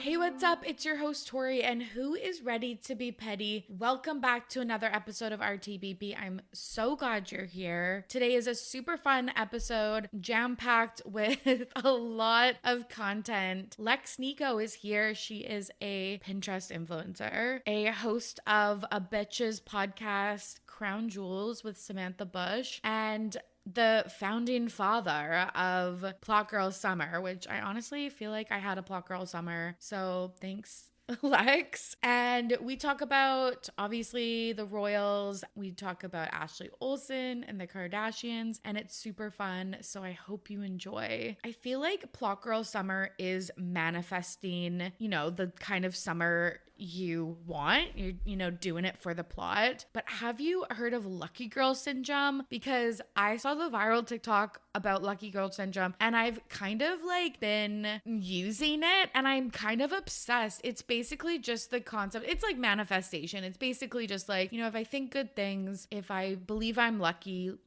Hey, what's up? It's your host, Torry, and who is ready to be petty? Welcome back to another episode of RTBP. I'm so glad you're here. Today is a super fun episode, jam-packed with a lot of content. Lex Niko is here. She is a Pinterest influencer, a host of a Bitches podcast, Crown Jewels with Samantha Bush, and the founding father of Plot Girl Summer, which I honestly feel like I had a Plot Girl Summer. So thanks, Lex. And we talk about obviously the royals. We talk about Ashley Olsen and the Kardashians, and it's super fun. So I hope you enjoy. I feel like Plot Girl Summer is manifesting, the kind of summer you want. You're doing it for the plot. But have you heard of Lucky Girl Syndrome? Because I saw the viral TikTok about Lucky Girl Syndrome and I've kind of been using it and I'm kind of obsessed. It's basically just the concept. It's like manifestation. It's basically just if I think good things, if I believe I'm lucky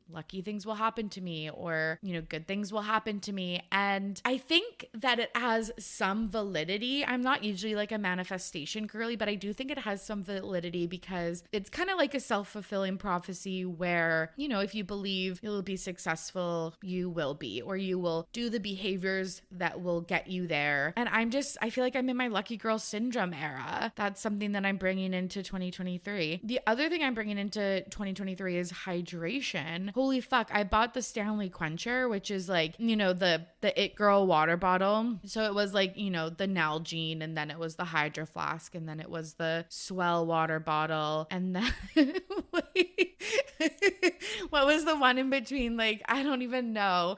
things will happen to me, or, good things will happen to me. And I think that it has some validity. I'm not usually a manifestation girly, but I do think it has some validity because it's kind of like a self-fulfilling prophecy where, if you believe you'll be successful, you will be, or you will do the behaviors that will get you there. And I feel like I'm in my lucky girl syndrome era. That's something that I'm bringing into 2023. The other thing I'm bringing into 2023 is hydration. Holy fuck, I bought the Stanley Quencher, which is the It Girl water bottle. So it was the Nalgene, and then it was the Hydro Flask, and then it was the Swell water bottle, and then what was the one in between? I don't even know.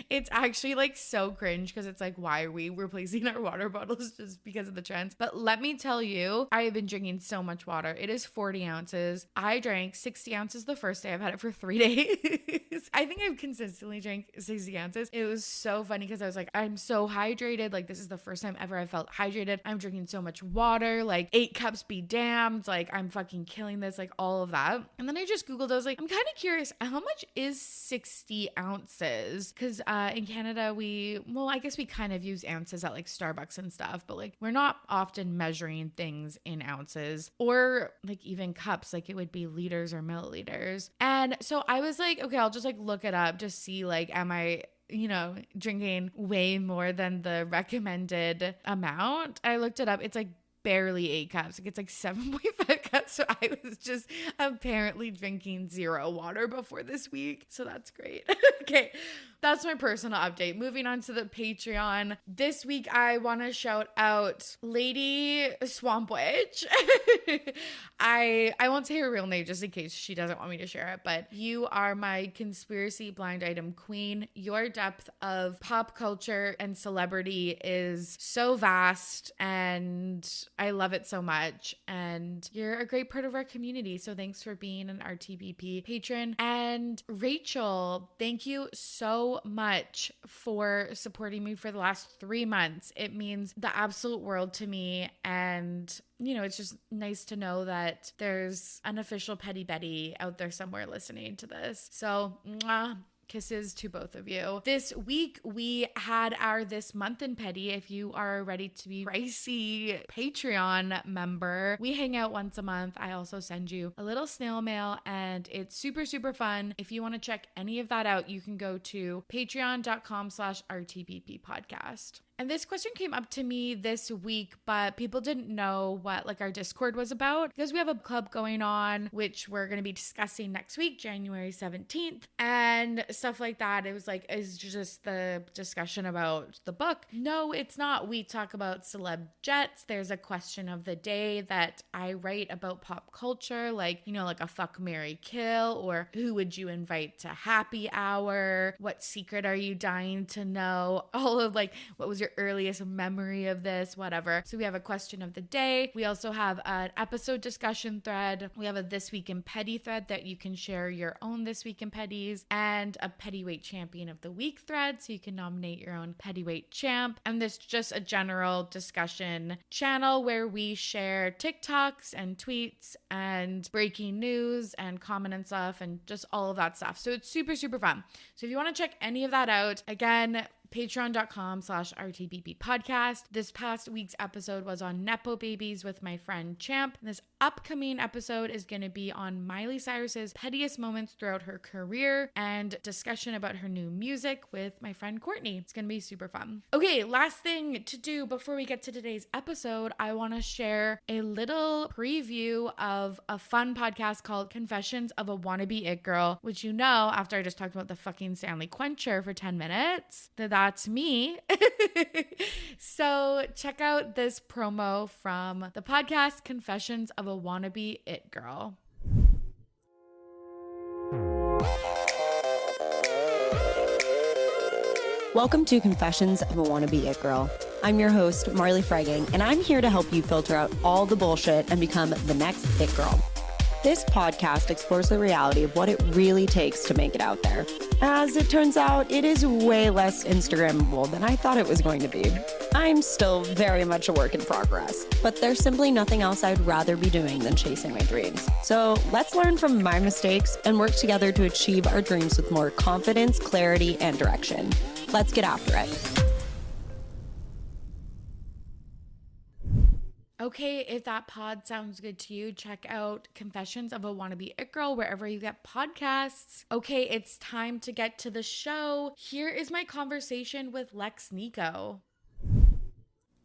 It's actually so cringe because it's why are we replacing our water bottles just because of the trends? But let me tell you, I have been drinking so much water. It is 40 ounces. I drank 60 ounces the first day. I've had it for 3 days. I think I've consistently drank 60 ounces. It was so funny because I was I'm so hydrated. This is the first time ever I felt hydrated. I'm drinking so much water, 8 cups be damned. I'm fucking killing this, all of that. And then I just Googled, I was I'm kind of curious, how much is 60 ounces? Because in Canada, I guess we kind of use ounces at Starbucks and stuff, but we're not often measuring things in ounces or even cups. It would be liters or milliliters. And so I was okay, I'll just look it up, just see am I drinking way more than the recommended amount. I looked it up. It's barely 8 cups. It's 7.5 cups. So I was just apparently drinking 0 water before this week. So that's great. Okay. That's my personal update. Moving on to the Patreon. This week, I want to shout out Lady Swamp Witch. I won't say her real name just in case she doesn't want me to share it, but you are my conspiracy blind item queen. Your depth of pop culture and celebrity is so vast, and I love it so much. And you're a great part of our community. So thanks for being an RTBP patron. And Rachel, thank you so much for supporting me for the last 3 months. It means the absolute world to me. And it's just nice to know that there's an official Petty Betty out there somewhere listening to this. So, mwah. Kisses to both of you. This week, we had our This Month in Petty. If you are ready to be pricey Patreon member, we hang out once a month. I also send you a little snail mail, and it's super, super fun. If you want to check any of that out, you can go to patreon.com/RTBP podcast. And this question came up to me this week, but people didn't know what our Discord was about because we have a club going on, which we're going to be discussing next week, January 17th, and stuff like that. It was is just the discussion about the book. No, it's not. We talk about celeb jets. There's a question of the day that I write about pop culture, a fuck, marry, kill, or who would you invite to happy hour? What secret are you dying to know? All of what was your earliest memory of this, whatever. So we have a question of the day. We also have an episode discussion thread. We have a This Week in Petty thread that you can share your own This Week in Petties, and a Pettyweight Champion of the Week thread, so you can nominate your own Pettyweight champ. And this just a general discussion channel where we share TikToks and tweets and breaking news and comment and stuff and just all of that stuff. So it's super, super fun. So if you want to check any of that out, again, patreon.com/RTBP podcast. This past week's episode was on Nepo babies with my friend Champ. This upcoming episode is going to be on Miley Cyrus's pettiest moments throughout her career and discussion about her new music with my friend Courtney. It's going to be super fun. Okay, last thing to do before we get to today's episode, I want to share a little preview of a fun podcast called Confessions of a Wannabe It Girl, which you know, after I just talked about the fucking Stanley Quencher for 10 minutes, that's me. So check out this promo from the podcast Confessions of a Wannabe It Girl. Welcome to Confessions of a Wannabe It Girl. I'm your host, Marley Fregging, and I'm here to help you filter out all the bullshit and become the next It Girl. This podcast explores the reality of what it really takes to make it out there. As it turns out, it is way less Instagrammable than I thought it was going to be. I'm still very much a work in progress, but there's simply nothing else I'd rather be doing than chasing my dreams. So let's learn from my mistakes and work together to achieve our dreams with more confidence, clarity, and direction. Let's get after it. Okay, if that pod sounds good to you, check out Confessions of a Wannabe It Girl wherever you get podcasts. Okay, it's time to get to the show. Here is my conversation with Lex Niko.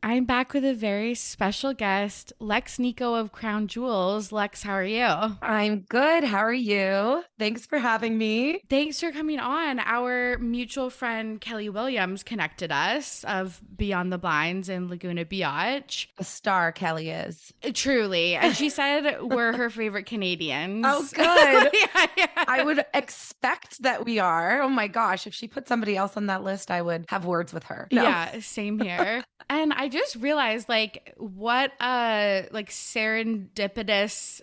I'm back with a very special guest, Lex Niko of Crown Jewels. Lex, how are you? I'm good. How are you? Thanks for having me. Thanks for coming on. Our mutual friend Kelly Williams connected us of Beyond the Blinds in Laguna Beach. A star, Kelly is. Truly. And she said we're her favorite Canadians. Oh, good. Yeah. I would expect that we are. Oh my gosh. If she put somebody else on that list, I would have words with her. No. Yeah, same here. And I just realized what a serendipitous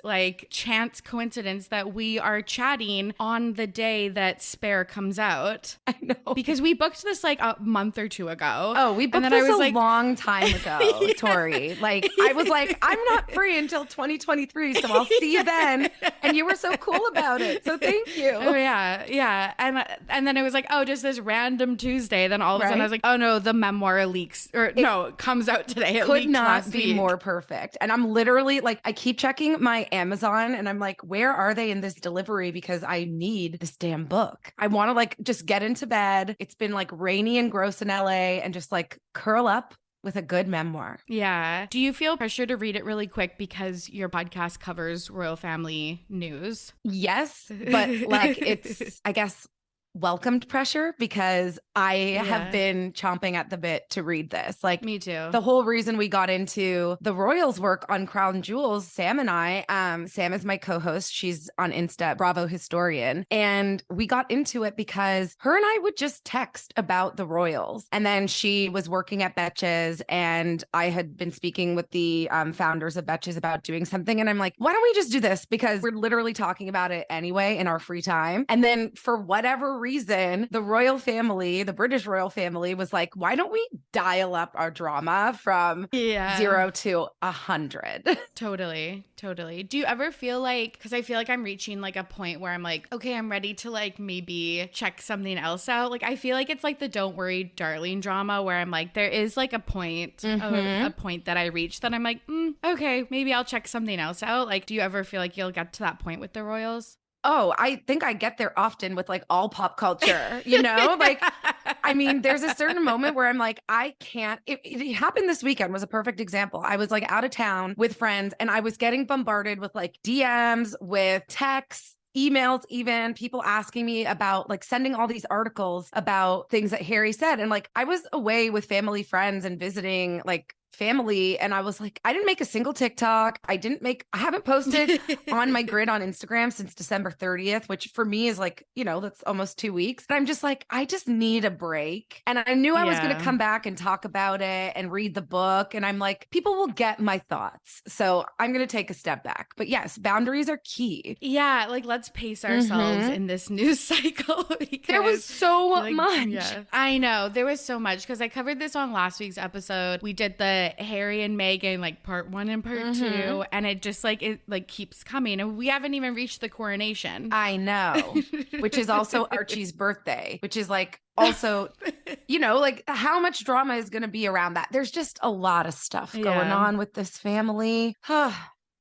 chance coincidence that we are chatting on the day that Spare comes out. I know. Because we booked this a month or two ago. Oh, we booked this a long time ago, yeah. Torry. I was like, I'm not free until 2023, so I'll see you then. And you were so cool about it. So thank you. Oh yeah. Yeah. And then it was just this random Tuesday. Then all of a sudden I was like, oh no, the Memoir leaks it comes out today. It could not be more perfect. And I'm literally I keep checking my Amazon and I'm like, where are they in this delivery? Because I need this damn book. I want to just get into bed. It's been rainy and gross in LA and just curl up with a good memoir. Yeah. Do you feel pressure to read it really quick because your podcast covers royal family news? Yes, but it's, I guess, welcomed pressure because I have been chomping at the bit to read this. Me too. The whole reason we got into the Royals work on Crown Jewels, Sam and I, Sam is my co-host. She's on Insta, Bravo Historian. And we got into it because her and I would just text about the Royals. And then she was working at Betches and I had been speaking with the founders of Betches about doing something. And I'm like, why don't we just do this? Because we're literally talking about it anyway in our free time. And then for whatever reason, the royal family, the British royal family was like, why don't we dial up our drama from 0 to 100? Totally. Do you ever feel because I feel I'm reaching a point where I'm okay, I'm ready to maybe check something else out. I feel it's the Don't Worry Darling drama where I'm there is a point, a point that I reach that I'm okay, maybe I'll check something else out. Do you ever feel you'll get to that point with the royals? Oh, I think I get there often with all pop culture, I mean, there's a certain moment where I'm I can't, it happened this weekend was a perfect example. I was out of town with friends and I was getting bombarded with DMs, with texts, emails, even people asking me about sending all these articles about things that Harry said. And I was away with family, friends and visiting family. And I was I didn't make a single TikTok. I haven't posted on my grid on Instagram since December 30th, which for me is that's almost 2 weeks. And I'm just I just need a break. And I knew I was going to come back and talk about it and read the book. And I'm people will get my thoughts. So I'm going to take a step back. But yes, boundaries are key. Yeah. Let's pace ourselves in this news cycle. There was so much. Yeah. I know. There was so much because I covered this on last week's episode. We did the the Harry and Meghan like part 1 and part 2, and it just like it like keeps coming, and we haven't even reached the coronation. I know, which is also Archie's birthday, which is like also, you know, like how much drama is going to be around that? There's just a lot of stuff going on with this family.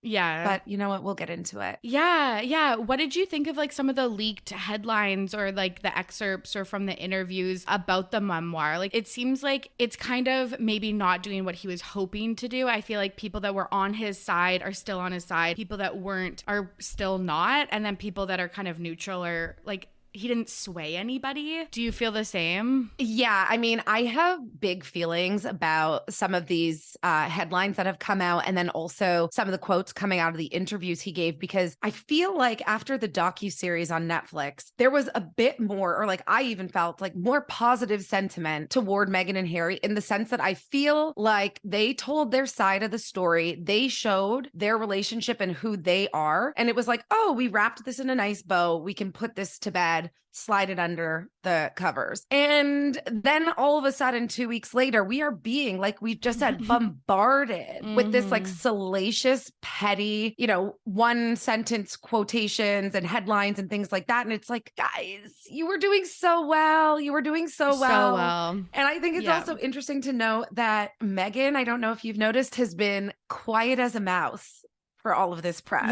Yeah. But you know what? We'll get into it. Yeah. What did you think of like some of the leaked headlines or like the excerpts or from the interviews about the memoir? Like it seems like it's kind of maybe not doing what he was hoping to do. I feel like people that were on his side are still on his side. People that weren't are still not. And then people that are kind of neutral are like, he didn't sway anybody. Do you feel the same? Yeah. I mean, I have big feelings about some of these headlines that have come out, and then also some of the quotes coming out of the interviews he gave, because I feel like after the docuseries on Netflix, there was a bit more, or like I even felt like more positive sentiment toward Meghan and Harry, in the sense that I feel like they told their side of the story. They showed their relationship and who they are. And it was like, oh, we wrapped this in a nice bow. We can put this to bed, slide it under the covers. And then all of a sudden, 2 weeks later, we are being, like we just said, bombarded with this like salacious, petty, you know, 1-sentence quotations and headlines and things like that. And it's like, guys, you were doing so well. You were doing so well. And I think it's also interesting to note that Meghan, I don't know if you've noticed, has been quiet as a mouse for all of this press.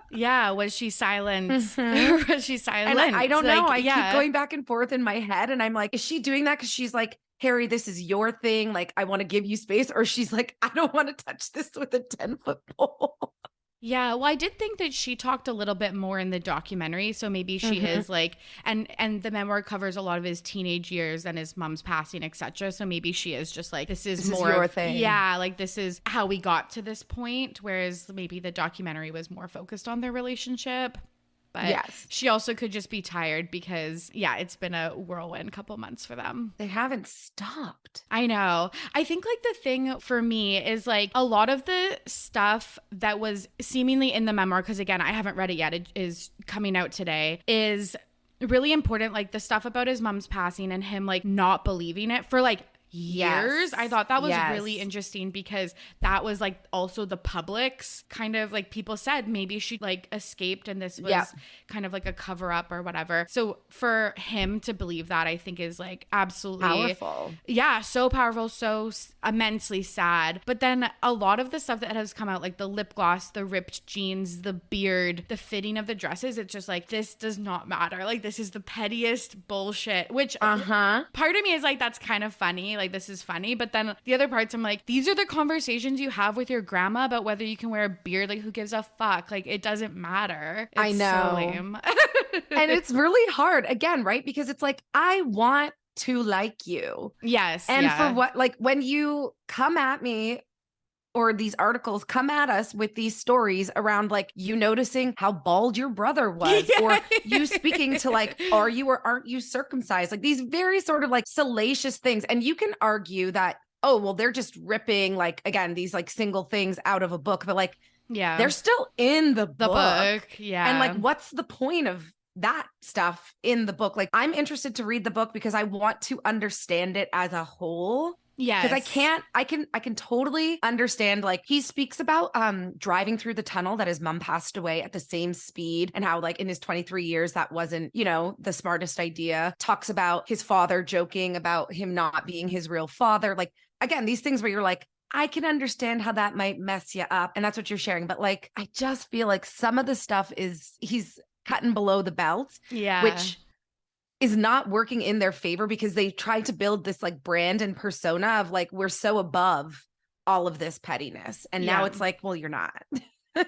Yeah. Was she silent? Was she silent? And I don't know. I keep going back and forth in my head, and I'm like, is she doing that because she's like, Harry, this is your thing. Like, I want to give you space. Or she's like, I don't want to touch this with a 10-foot pole. Yeah, well, I did think that she talked a little bit more in the documentary, so maybe she is like, and the memoir covers a lot of his teenage years and his mom's passing, etc. So maybe she is just like, this is more your thing. Yeah, like this is how we got to this point, whereas maybe the documentary was more focused on their relationship. But she also could just be tired because, it's been a whirlwind couple months for them. They haven't stopped. I know. I think like the thing for me is like a lot of the stuff that was seemingly in the memoir, because again, I haven't read it yet. It is coming out today, is really important. Like the stuff about his mom's passing and him like not believing it for like years. I thought that was really interesting, because that was like also the public's kind of like, people said maybe she like escaped and this was kind of like a cover up or whatever. So for him to believe that, I think is like absolutely powerful. Yeah, so powerful, so immensely sad. But then a lot of the stuff that has come out, like the lip gloss, the ripped jeans, the beard, the fitting of the dresses, it's just like, this does not matter. Like this is the pettiest bullshit, which part of me is like, that's kind of funny. Like this is funny. But then the other parts, I'm like, these are the conversations you have with your grandma about whether you can wear a beard. Like who gives a fuck? Like it doesn't matter. It's I know. So lame. And it's really hard again, right? Because it's like, I want to like you. Yes. And for what, like when you come at me, or these articles come at us with these stories around like you noticing how bald your brother was, or you speaking to like, are you or aren't you circumcised? Like these very sort of like salacious things. And you can argue that, oh, well, they're just ripping like, again, these like single things out of a book, but like, they're still in the book. Yeah. And like, what's the point of that stuff in the book? Like, I'm interested to read the book because I want to understand it as a whole. Yeah. Because I can totally understand, like he speaks about driving through the tunnel that his mom passed away at the same speed, and how like in his 23 years that wasn't, you know, the smartest idea. Talks about his father joking about him not being his real father. Like again, these things where you're like, I can understand how that might mess you up, and that's what you're sharing. But like, I just feel like some of the stuff he's cutting below the belt, which is not working in their favor, because they tried to build this like brand and persona of like, we're so above all of this pettiness. And now it's like, well, you're not.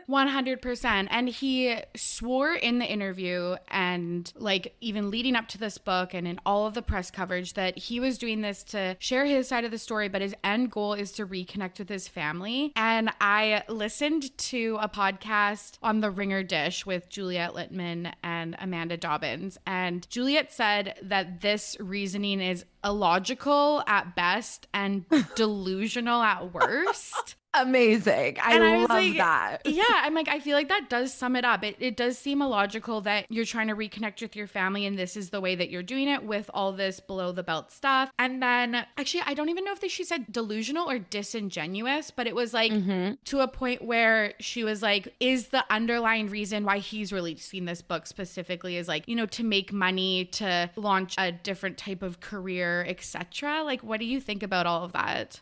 100%. And he swore in the interview, and like even leading up to this book and in all of the press coverage, that he was doing this to share his side of the story, but his end goal is to reconnect with his family. And I listened to a podcast on the Ringer Dish with Juliet Littman and Amanda Dobbins, and Juliet said that this reasoning is illogical at best and delusional at worst. Amazing. I was love like, that. yeah, I'm like, I feel like that does sum it up. It does seem illogical that you're trying to reconnect with your family and this is the way that you're doing it with all this below the belt stuff. And then actually, I don't even know if she said delusional or disingenuous, but it was like to a point where she was like, is the underlying reason why he's releasing this book specifically is like, you know, to make money, to launch a different type of career, etc. Like, what do you think about all of that?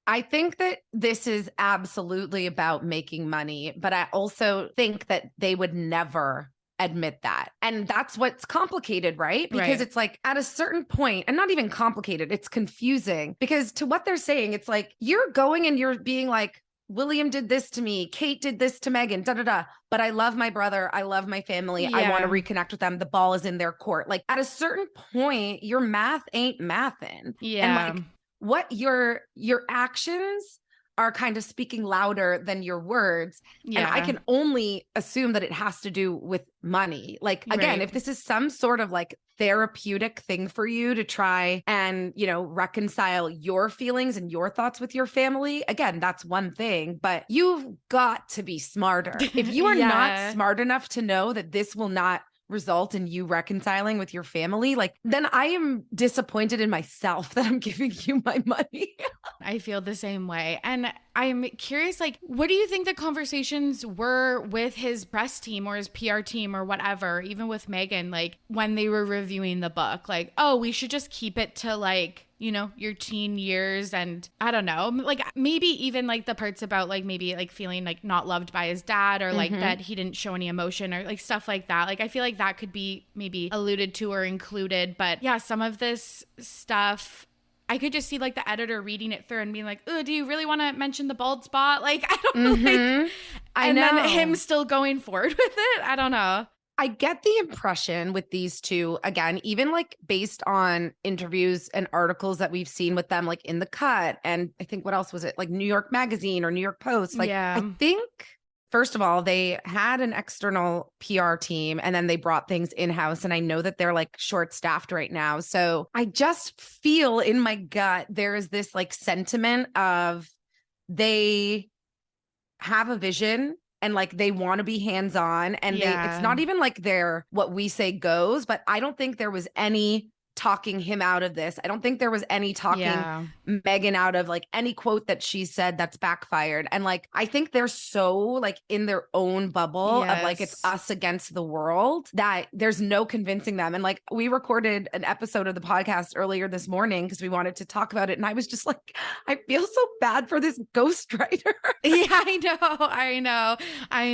I think that this is absolutely about making money, but I also think that they would never admit that. And that's what's complicated, right? Because Right. it's like at a certain point, and not even complicated, it's confusing because to what they're saying, it's like you're going and you're being like, William did this to me, Kate did this to Megan, da da da. But I love my brother. I love my family. I want to reconnect with them. The ball is in their court. Like at a certain point, your math ain't mathin'. Yeah. And like, what your actions are kind of speaking louder than your words. Yeah. And I can only assume that it has to do with money. Like, again, Right. if this is some sort of like therapeutic thing for you to try and, you know, reconcile your feelings and your thoughts with your family, again, that's one thing, but you've got to be smarter. If you are not smart enough to know that this will not result in you reconciling with your family, like then I am disappointed in myself that I'm giving you my money. I feel the same way. And I'm curious, like, what do you think the conversations were with his press team or his PR team or whatever, even with Megan, like when they were reviewing the book, like, oh, we should just keep it to like, you know, your teen years. And I don't know, like maybe even like the parts about like maybe like feeling like not loved by his dad or like that he didn't show any emotion or like stuff like that. Like I feel like that could be maybe alluded to or included. But yeah, some of this stuff, I could just see like the editor reading it through and being like, oh, do you really want to mention the bald spot? Like, I don't know. Like, and then him still going forward with it. I don't know. I get the impression with these two, again, even like based on interviews and articles that we've seen with them, like in The Cut. And I think what else was it? Like New York Magazine or New York Post. Like, I think, first of all, they had an external PR team and then they brought things in-house. And I know that they're like short-staffed right now. So I just feel in my gut, there is this like sentiment of they have a vision and like they want to be hands-on and it's not even like they're what we say goes, but I don't think there was any talking him out of this. I don't think there was any talking Megan out of like any quote that she said that's backfired. And like, I think they're so like in their own bubble of like, it's us against the world that there's no convincing them. And like, we recorded an episode of the podcast earlier this morning because we wanted to talk about it. And I was just like, I feel so bad for this ghostwriter. Yeah, I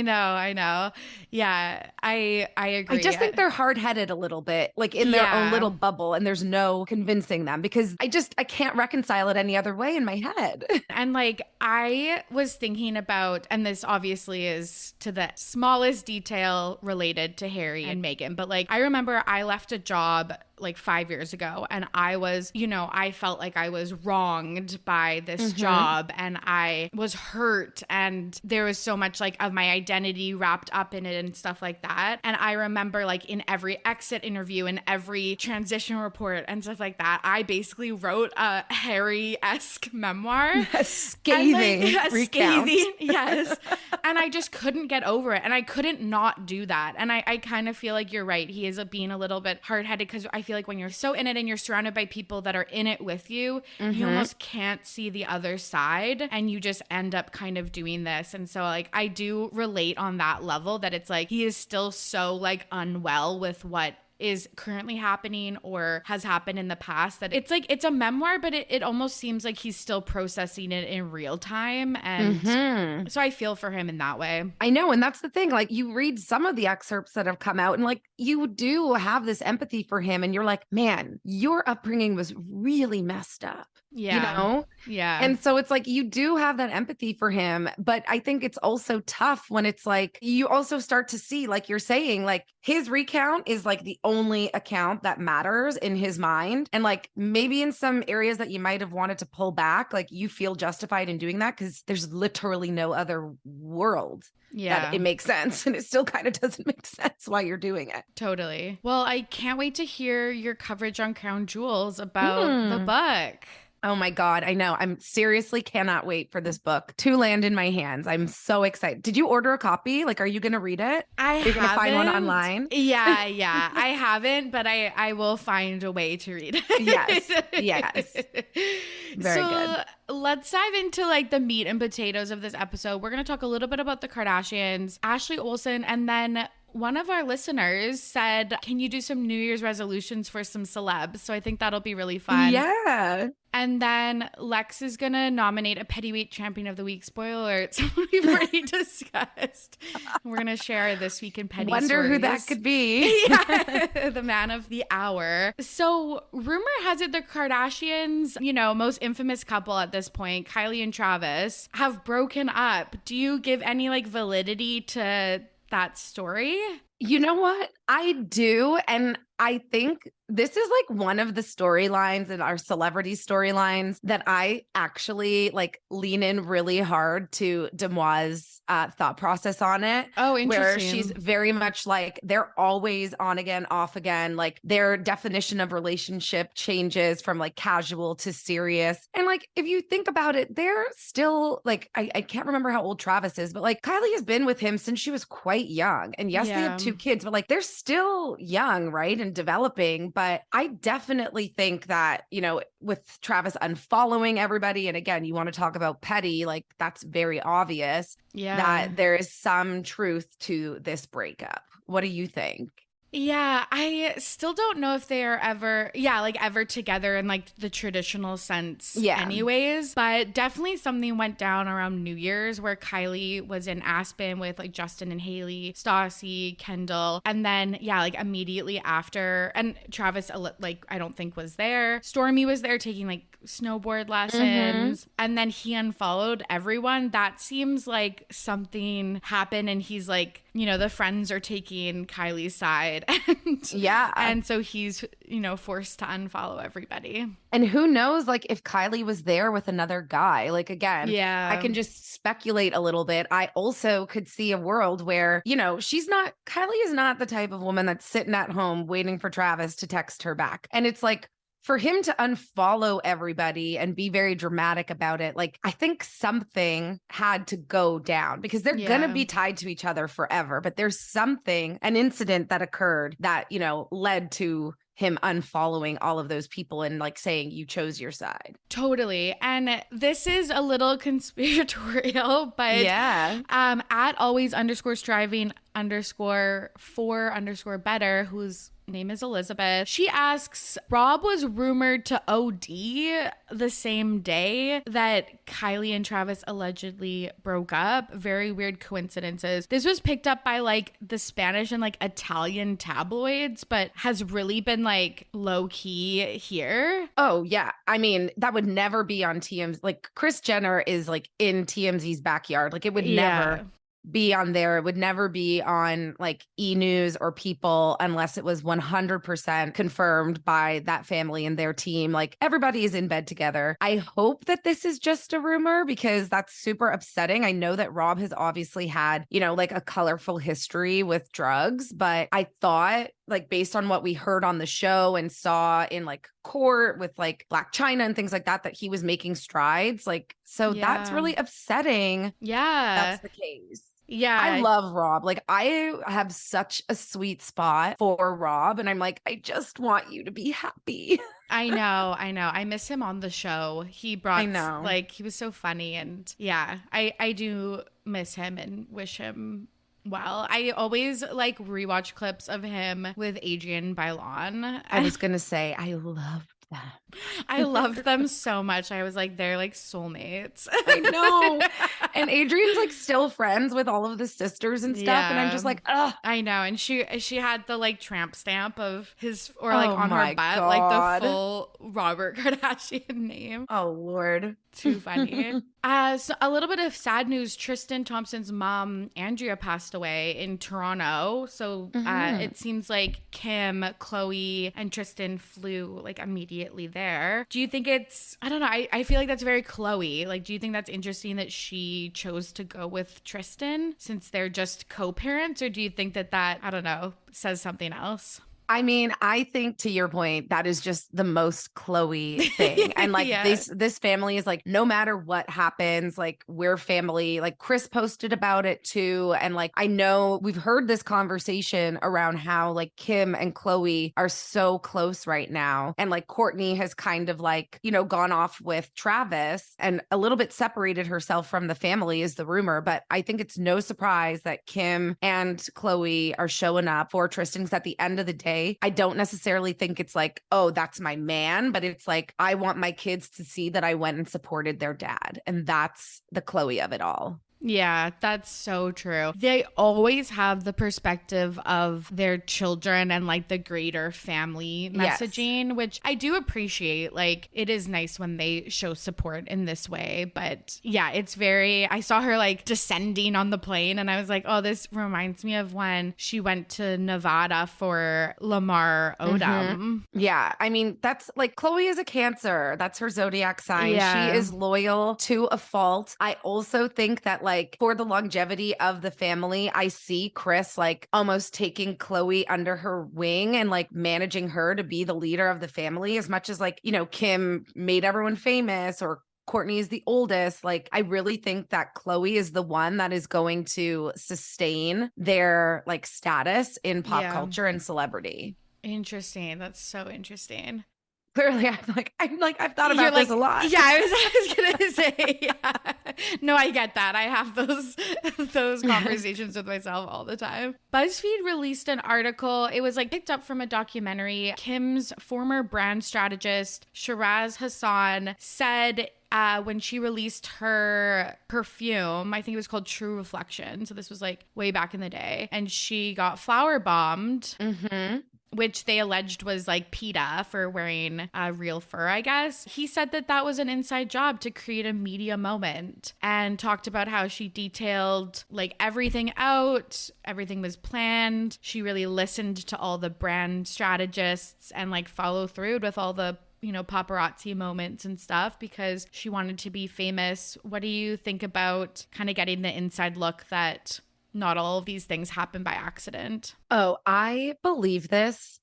know. Yeah, I agree. I just think they're hard-headed a little bit, like in their own little bubble, and there's no convincing them because I can't reconcile it any other way in my head. And like I was thinking about, and this obviously is to the smallest detail related to Harry and Meghan, but like I remember I left a job like 5 years ago and I was, you know, I felt like I was wronged by this job and I was hurt and there was so much like of my identity wrapped up in it and stuff like that. And I remember like in every exit interview and every transition report and stuff like that, I basically wrote a Harry-esque memoir. A scathing recount. Yes. And I just couldn't get over it. And I couldn't not do that. And I kind of feel like you're right. He is being a little bit hard-headed because I feel like when you're so in it and you're surrounded by people that are in it with you, you almost can't see the other side and you just end up kind of doing this. And so like I do relate on that level that it's like he is still so like unwell with what is currently happening or has happened in the past that it's like it's a memoir, but it almost seems like he's still processing it in real time. And so I feel for him in that way. I know. And that's the thing. Like you read some of the excerpts that have come out and like you do have this empathy for him and you're like, man, your upbringing was really messed up. Yeah. You know? Yeah. And so it's like you do have that empathy for him, but I think it's also tough when it's like you also start to see, like you're saying, like his recount is like the only account that matters in his mind. And like maybe in some areas that you might have wanted to pull back, like you feel justified in doing that because there's literally no other world. Yeah. It makes sense. And it still kind of doesn't make sense why you're doing it. Totally. Well, I can't wait to hear your coverage on Crown Jewels about the book. Oh my God. I know. I'm seriously cannot wait for this book to land in my hands. I'm so excited. Did you order a copy? Like, are you going to read it? I You're going to find one haven't. online? Yeah. I haven't, but I will find a way to read it. Yes. Very good. Let's dive into like the meat and potatoes of this episode. We're going to talk a little bit about the Kardashians, Ashley Olsen, and then one of our listeners said, can you do some New Year's resolutions for some celebs? So I think that'll be really fun. Yeah. And then Lex is going to nominate a Pettyweight Champion of the Week. Spoiler alert, someone we've already discussed. We're going to share this week in Petty Wonder stories. who that could be. Yeah, the man of the hour. So rumor has it the Kardashians, most infamous couple at this point, Kylie and Travis, have broken up. Do you give any like validity to that story? You know what? I do. And I think this is like one of the storylines in our celebrity storylines that I actually like lean in really hard to Demois' thought process on it. Oh, interesting. Where she's very much like, they're always on again, off again. Like their definition of relationship changes from like casual to serious. And like, if you think about it, they're still like, I can't remember how old Travis is, but like Kylie has been with him since she was quite young. And yes, they have 2 kids, but like they're still young, right? And developing. But I definitely think that, with Travis unfollowing everybody, and again, you want to talk about petty, like that's very obvious that there is some truth to this breakup. What do you think? Yeah, I still don't know if they are ever together in like the traditional sense anyways, but definitely something went down around New Year's where Kylie was in Aspen with like Justin and Haley, Stassi, Kendall, and then like immediately after, and Travis like I don't think was there. Stormy was there taking like snowboard lessons, and then he unfollowed everyone. That seems like something happened, and he's like, the friends are taking Kylie's side, and so he's forced to unfollow everybody. And who knows, like if Kylie was there with another guy, like again, I can just speculate a little bit. I also could see a world where, Kylie is not the type of woman that's sitting at home waiting for Travis to text her back. And it's like, for him to unfollow everybody and be very dramatic about it, like I think something had to go down because they're going to be tied to each other forever. But there's an incident that occurred that, led to him unfollowing all of those people and like saying you chose your side. Totally. And this is a little conspiratorial, but at always_striving_for_better, who's name is Elizabeth. She asks, Rob was rumored to OD the same day that Kylie and Travis allegedly broke up. Very weird coincidences. This was picked up by like the Spanish and like Italian tabloids, but has really been like low key here. Oh yeah. I mean, that would never be on TMZ. Like Kris Jenner is like in TMZ's backyard. Like it would never be on there. It would never be on like E! News or People unless it was 100% confirmed by that family and their team. Like everybody is in bed together. I hope that this is just a rumor because that's super upsetting. I know that Rob has obviously had, like a colorful history with drugs, but I thought like based on what we heard on the show and saw in like court with like Black China and things like that, that he was making strides. Like, so that's really upsetting. Yeah. That's the case. Yeah. I love Rob. Like I have such a sweet spot for Rob. And I'm like, I just want you to be happy. I know. I miss him on the show. He brought, like, he was so funny. And yeah, I do miss him and wish him well. I always like rewatch clips of him with Adrienne Bailon. I was going to say, I loved them. I loved them so much. I was like, they're like soulmates. I know. And Adrienne's like still friends with all of the sisters and stuff. And I'm just like, ugh. I know. And she had the like tramp stamp of his, or like on her butt, like the full Robert Kardashian name. Oh, Lord. Too funny. So a little bit of sad news. Tristan Thompson's mom, Andrea, passed away in Toronto. So it seems like Kim, Chloe, and Tristan flew like immediately there. Do you think it's, I don't know, I feel like that's very Chloe. Like, do you think that's interesting that she chose to go with Tristan since they're just co-parents? Or do you think that I don't know, says something else? I mean, I think to your point, that is just the most Chloe thing. And like Yeah. this family is like, no matter what happens, like we're family. Like Chris posted about it too. And like I know we've heard this conversation around how like Kim and Chloe are so close right now. And like Kourtney has kind of like, you know, gone off with Travis and a little bit separated herself from the family is the rumor. But I think it's no surprise that Kim and Chloe are showing up for Tristan, because at the end of the day, I don't necessarily think it's like, oh, that's my man, but it's like, I want my kids to see that I went and supported their dad. And that's the Chloe of it all. Yeah, that's so true. They always have the perspective of their children and like the greater family messaging, which I do appreciate. Like, it is nice when they show support in this way. But yeah, it's very, I saw her like descending on the plane and I was like, oh, this reminds me of when she went to Nevada for Lamar Odom. Mm-hmm. Yeah. I mean, that's like Chloe is a Cancer. That's her zodiac sign. Yeah. She is loyal to a fault. I also think that like for the longevity of the family, I see Chris like almost taking Chloe under her wing and like managing her to be the leader of the family, as much as like, you know, Kim made everyone famous or Kourtney is the oldest. Like, I really think that Chloe is the one that is going to sustain their like status in pop culture and celebrity. Interesting. That's so interesting. Clearly, I've thought about this a lot. Yeah, I was gonna say, yeah. No, I get that. I have those conversations with myself all the time. BuzzFeed released an article. It was like picked up from a documentary. Kim's former brand strategist, Shiraz Hassan, said when she released her perfume, I think it was called True Reflection. So this was like way back in the day. And she got flower bombed. Mm-hmm. Which they alleged was like PETA for wearing real fur, I guess. He said that that was an inside job to create a media moment and talked about how she detailed like everything out. Everything was planned. She really listened to all the brand strategists and like follow through with all the, you know, paparazzi moments and stuff because she wanted to be famous. What do you think about kind of getting the inside look that not all of these things happen by accident? Oh, I believe this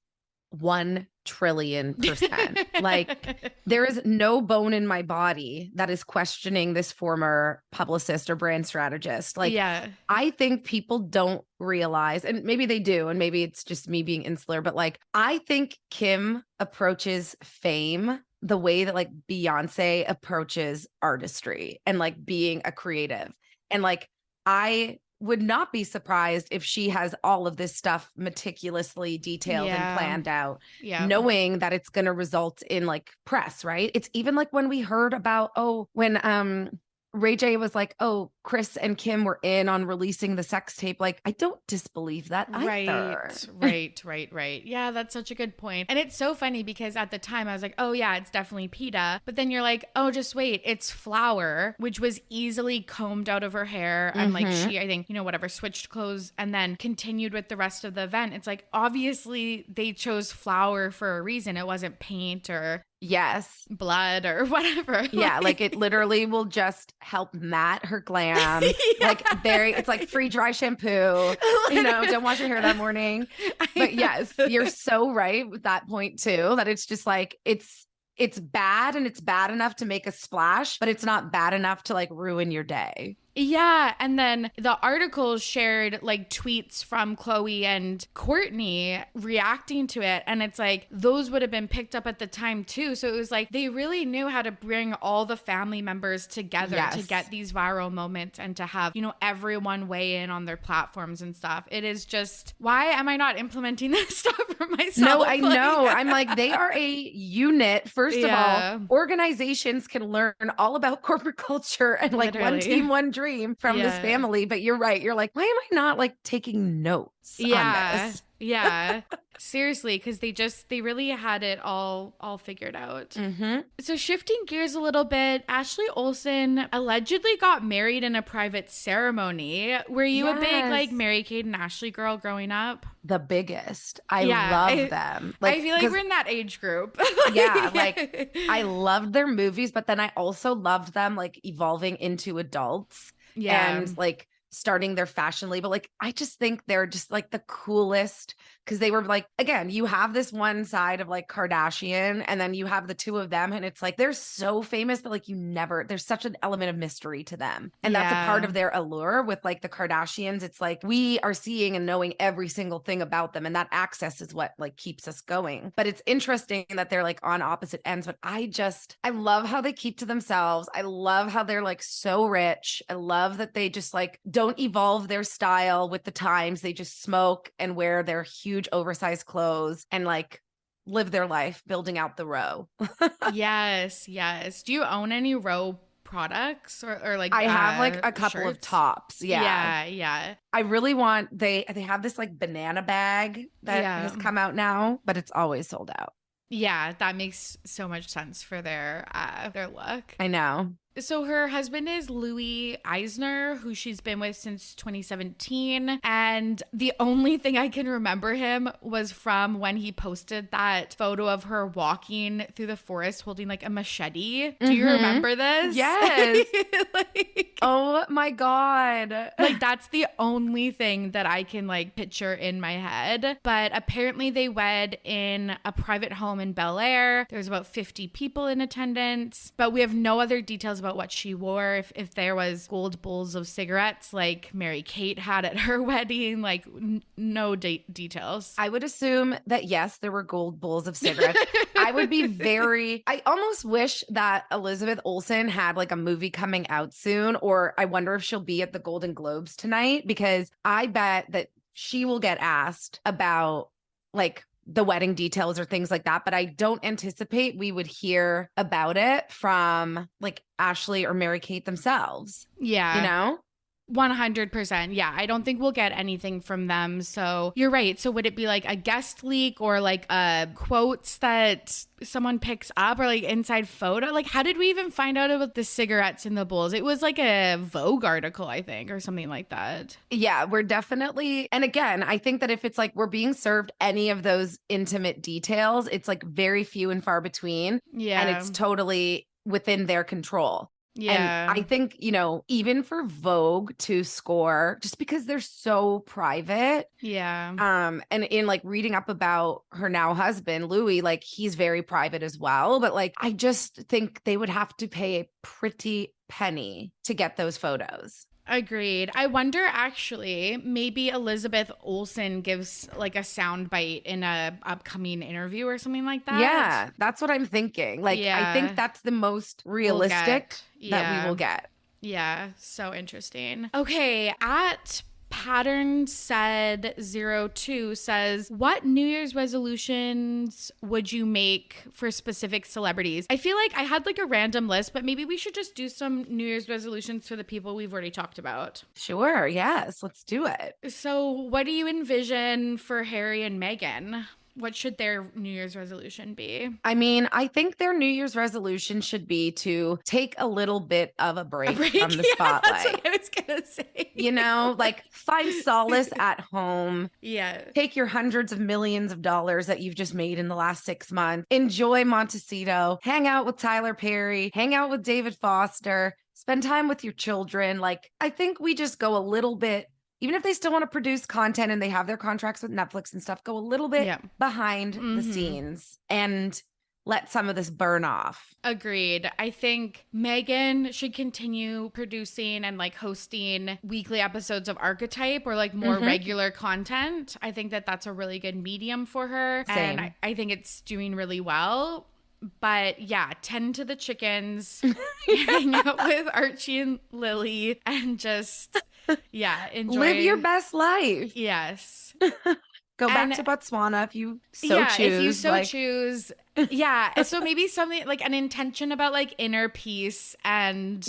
1,000,000,000,000%. Like, there is no bone in my body that is questioning this former publicist or brand strategist. Like, yeah. I think people don't realize, and maybe they do, and maybe it's just me being insular, but like, I think Kim approaches fame the way that like Beyonce approaches artistry and like being a creative. And like, I would not be surprised if she has all of this stuff meticulously detailed and planned out, knowing that it's going to result in like press, right? It's even like when we heard about, when Ray J was like, oh, Chris and Kim were in on releasing the sex tape. Like, I don't disbelieve that either. Right. Yeah, that's such a good point. And it's so funny because at the time I was like, oh yeah, it's definitely PETA. But then you're like, oh, just wait, it's Flower, which was easily combed out of her hair. And like she, I think, you know, whatever, switched clothes and then continued with the rest of the event. It's like, obviously they chose Flower for a reason. It wasn't paint or blood or whatever. Yeah, like it literally will just help matte her glam. It's like free dry shampoo. You know, don't wash your hair that morning. But yes, you're so right with that point too, that it's just like it's bad and it's bad enough to make a splash, but it's not bad enough to like ruin your day. Yeah. And then the article shared like tweets from Chloe and Kourtney reacting to it. And it's like, those would have been picked up at the time too. So it was like, they really knew how to bring all the family members together to get these viral moments and to have, you know, everyone weigh in on their platforms and stuff. It is just, why am I not implementing this stuff for myself? No, I know. I'm like, they are a unit. First of all, organizations can learn all about corporate culture and like one team, one dream from this family. But you're right. You're like, why am I not like taking notes on this? Yeah. Seriously, because they really had it all figured out. So shifting gears a little bit, Ashley Olsen allegedly got married in a private ceremony. Were you a big like Mary-Kate and Ashley girl growing up? The biggest. I love them. Like, I feel like we're in that age group. Like I loved their movies, but then I also loved them like evolving into adults and like starting their fashion label. Like, I just think they're just like the coolest because they were like, again, you have this one side of like Kardashian and then you have the two of them. And it's like, they're so famous, but like there's such an element of mystery to them. And that's a part of their allure with like the Kardashians. It's like, we are seeing and knowing every single thing about them. And that access is what like keeps us going. But it's interesting that they're like on opposite ends. But I love how they keep to themselves. I love how they're like so rich. I love that they just like don't evolve their style with the times. They just smoke and wear their huge oversized clothes and like live their life building out the row. Yes. Do you own any row products or like I have like a couple shirts? of tops. Yeah. I really want they have this like banana bag that has come out now, but it's always sold out. Yeah, that makes so much sense for their look. I know. So her husband is Louis Eisner, who she's been with since 2017. And the only thing I can remember him was from when he posted that photo of her walking through the forest holding like a machete. Do you remember this? Yes. Oh my God. Like that's the only thing that I can like picture in my head. But apparently they wed in a private home in Bel Air. There's about 50 people in attendance, but we have no other details about what she wore. If there was gold bowls of cigarettes like Mary-Kate had at her wedding, like no details. I would assume that yes, there were gold bowls of cigarettes. I almost wish that Elizabeth Olsen had like a movie coming out soon, or I wonder if she'll be at the Golden Globes tonight, because I bet that she will get asked about like the wedding details or things like that. But I don't anticipate we would hear about it from like Ashley or Mary-Kate themselves. Yeah. You know? 100%. Yeah. I don't think we'll get anything from them. So you're right. So would it be like a guest leak or like quotes that someone picks up or like inside photo? Like how did we even find out about the cigarettes in the bowls? It was like a Vogue article, I think, or something like that. Yeah, we're definitely. And again, I think that if it's like we're being served any of those intimate details, it's like very few and far between. Yeah. And it's totally within their control. Yeah. And I think, you know, even for Vogue to score, just because they're so private. Yeah. And in like reading up about her now husband, Louis, like he's very private as well. But like, I just think they would have to pay a pretty penny to get those photos. Agreed. I wonder actually, maybe Elizabeth Olsen gives like a soundbite in a upcoming interview or something like that. Yeah, that's what I'm thinking. Like, I think that's the most realistic that we will get. Yeah, so interesting. Okay, at Pattern said 02 says, what New Year's resolutions would you make for specific celebrities? I feel like I had like a random list, but maybe we should just do some New Year's resolutions for the people we've already talked about. Sure. Yes. Let's do it. So what do you envision for Harry and Meghan? What should their New Year's resolution be? I mean, I think their New Year's resolution should be to take a little bit of a break from the spotlight. That's what I was going to say. You know, like find solace at home. Yeah. Take your hundreds of millions of dollars that you've just made in the last 6 months. Enjoy Montecito. Hang out with Tyler Perry. Hang out with David Foster. Spend time with your children. Like, I think we just go a little bit, even if they still want to produce content and they have their contracts with Netflix and stuff, go a little bit behind the scenes and let some of this burn off. Agreed. I think Meghan should continue producing and like hosting weekly episodes of Archetype or like more regular content. I think that that's a really good medium for her. Same. And I think it's doing really well. But yeah, tend to the chickens, hang out with Archie and Lily, and just, enjoy. Live your best life. Yes. Go back to Botswana if you choose. If you choose. Yeah. So maybe something like an intention about like inner peace and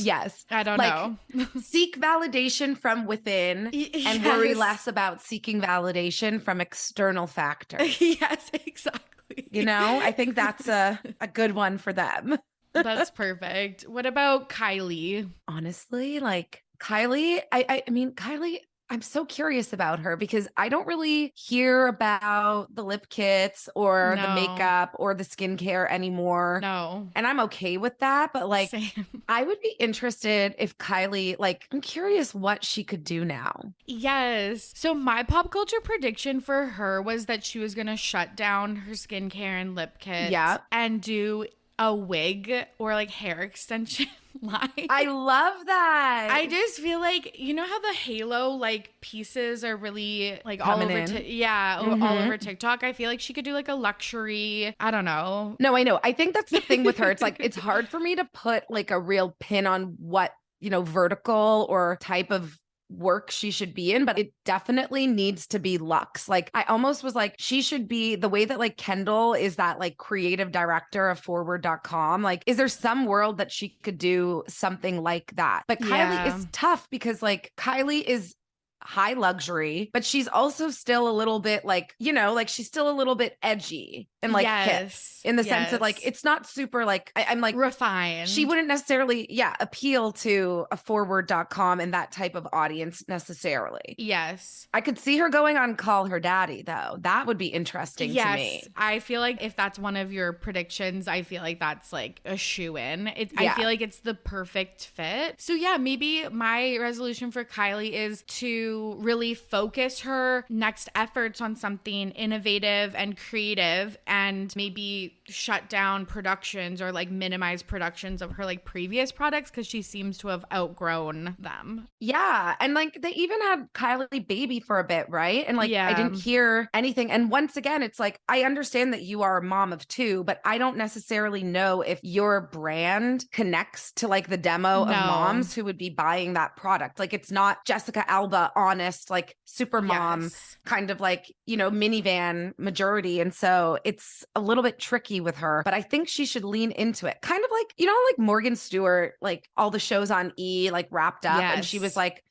I don't know. Seek validation from within and worry less about seeking validation from external factors. Yes, exactly. You know, I think that's a good one for them. That's perfect. What about Kylie? Honestly, like Kylie, I mean, Kylie, I'm so curious about her because I don't really hear about the lip kits or the No. makeup or the skincare anymore. No. And I'm okay with that. But like, Same. I would be interested if Kylie, like, I'm curious what she could do now. Yes. So my pop culture prediction for her was that she was going to shut down her skincare and lip kits Yeah. and do a wig or like hair extension line. I love that. I just feel like, you know how the halo like pieces are really like Coming all over in. all over TikTok. I feel like she could do like a luxury, I don't know. No, I know. I think that's the thing with her. It's like, it's hard for me to put like a real pin on what, vertical or type of work she should be in, but it definitely needs to be luxe. Like I almost was like, she should be the way that like Kendall is that like creative director of forward.com. Like, is there some world that she could do something like that? But Kylie is tough because like Kylie is high luxury, but she's also still a little bit like, like she's still a little bit edgy and like hip in the sense that like, it's not super like, I'm like refined. She wouldn't necessarily, appeal to a forward.com and that type of audience necessarily. Yes. I could see her going on Call Her Daddy though. That would be interesting to me. I feel like if that's one of your predictions, I feel like that's like a shoe-in. I feel like it's the perfect fit. So yeah, maybe my resolution for Kylie is to really focus her next efforts on something innovative and creative and maybe shut down productions or like minimize productions of her like previous products because she seems to have outgrown them. Yeah. And like they even had Kylie Baby for a bit, right? And like I didn't hear anything. And once again, it's like I understand that you are a mom of two, but I don't necessarily know if your brand connects to like the demo of moms who would be buying that product. Like it's not Jessica Alba honest, like super mom kind of like, minivan majority. And so it's a little bit tricky with her, but I think she should lean into it. Kind of like, like Morgan Stewart, like all the shows on E, like wrapped up. And she was like,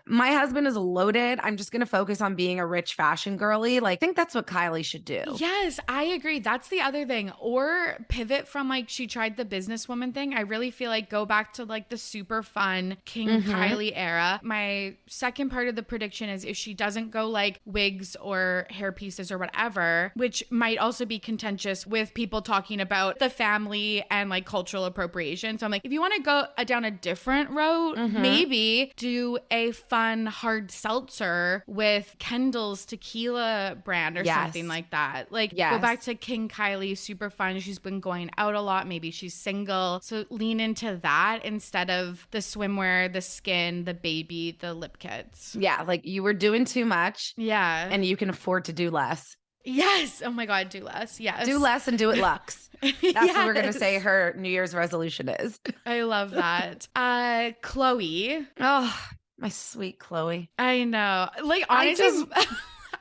my husband is loaded. I'm just going to focus on being a rich fashion girly. Like, I think that's what Kylie should do. Yes, I agree. That's the other thing. Or pivot from like she tried the businesswoman thing. I really feel like go back to like the super fun King Kylie era. My second part of the prediction is if she doesn't go like wigs or hair pieces or whatever, which might also be contentious with people talking about the family and like cultural appropriation. So I'm like, if you want to go down a different road, maybe do a fun hard seltzer with Kendall's tequila brand or something like that. Like go back to King Kylie, super fun. She's been going out a lot. Maybe she's single. So lean into that instead of the swimwear, the skin, the baby, the lip kits. Yeah. Like you were doing too much. Yeah. And you can afford to do less. Yes. Oh my God. Do less. Yes. Do less and do it luxe. That's what we're going to say her New Year's resolution is. I love that. Chloe. Oh, my sweet Chloe. I know. Like, honestly,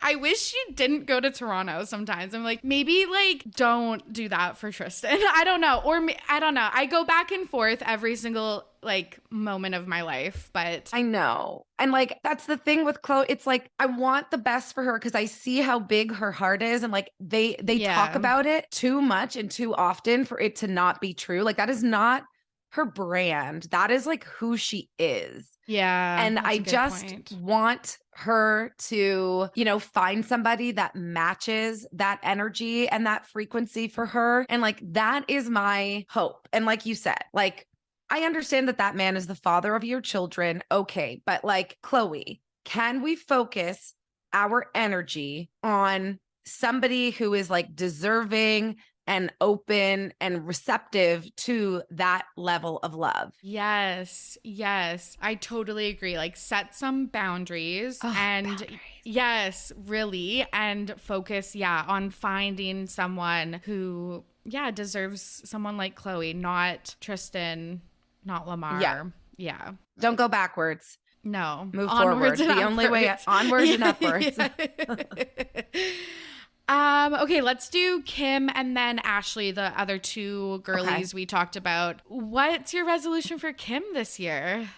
I wish she didn't go to Toronto sometimes. I'm like, maybe like don't do that for Tristan. I don't know. Or I don't know. I go back and forth every single like moment of my life, but I know. And like, that's the thing with Chloe. It's like, I want the best for her because I see how big her heart is. And like, they talk about it too much and too often for it to not be true. Like that is not her brand. That is like who she is. Yeah. And I just want her to, find somebody that matches that energy and that frequency for her. And like, that is my hope. And like you said, like, I understand that man is the father of your children. Okay. But like, Chloe, can we focus our energy on somebody who is like deserving and open and receptive to that level of love? Yes. I totally agree. Like set some boundaries yes, really. And focus, on finding someone who, deserves someone like Chloe, not Tristan, not Lamar. Yeah. Don't go backwards. No. Move forward. The only way onwards and upwards. Okay, let's do Kim and then Ashley, the other two girlies we talked about. What's your resolution for Kim this year?